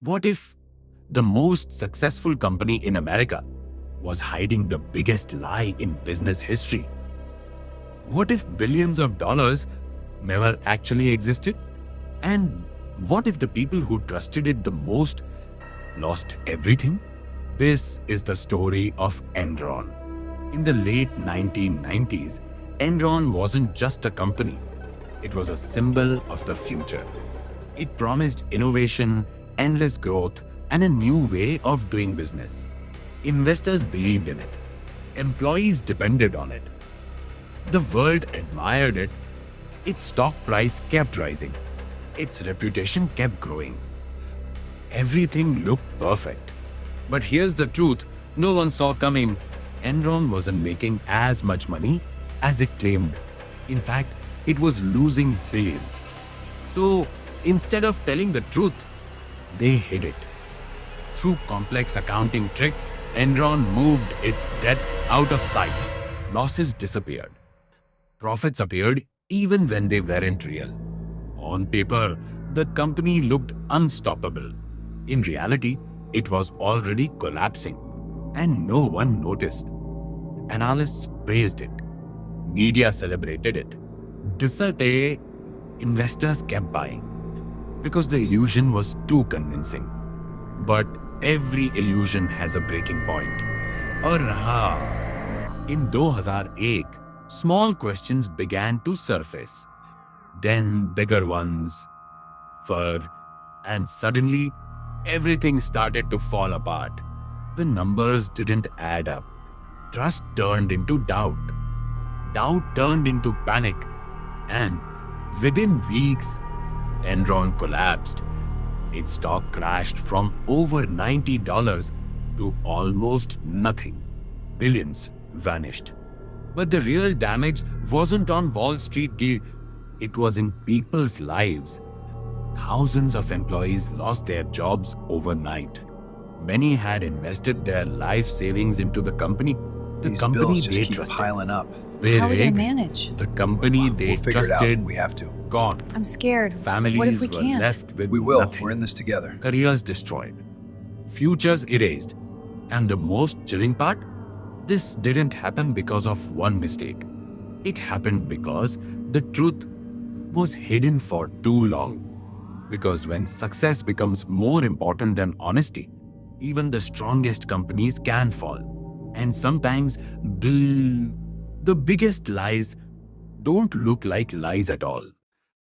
What if the most successful company in America was hiding the biggest lie in business history? What if billions of dollars never actually existed? And what if the people who trusted it the most lost everything? This is the story of Enron. In the late 1990s, Enron wasn't just a company, it was a symbol of the future. It promised innovation, endless growth, and a new way of doing business. Investors believed in it. Employees depended on it. The world admired it. Its stock price kept rising. Its reputation kept growing. Everything looked perfect. But here's the truth no one saw coming. Enron wasn't making as much money as it claimed. In fact, it was losing billions. So instead of telling the truth, they hid it. Through complex accounting tricks, Enron moved its debts out of sight. Losses disappeared. Profits appeared even when they weren't real. On paper, the company looked unstoppable. In reality, it was already collapsing, and no one noticed. Analysts praised it. Media celebrated it. Despite investors kept buying because the illusion was too convincing. But every illusion has a breaking point. और रहा, in 2001, small questions began to surface. Then bigger ones, and suddenly everything started to fall apart. The numbers didn't add up. Trust turned into doubt. Doubt turned into panic. And within weeks, Enron collapsed. Its stock crashed from over $90 to almost nothing. Billions vanished. But the real damage wasn't on Wall Street, it was in people's lives. Thousands of employees lost their jobs overnight. Many had invested their life savings into the company. The These company bills just they keep trusted. piling up. How are we going Rigged. to manage? The company they We'll figure it out. trusted, We have to. gone. I'm scared. Families What if we were can't? left with We will. nothing. We're in this together. Careers destroyed. Futures erased. And the most chilling part? This didn't happen because of one mistake. It happened because the truth was hidden for too long. Because when success becomes more important than honesty, even the strongest companies can fall. And sometimes the biggest lies don't look like lies at all.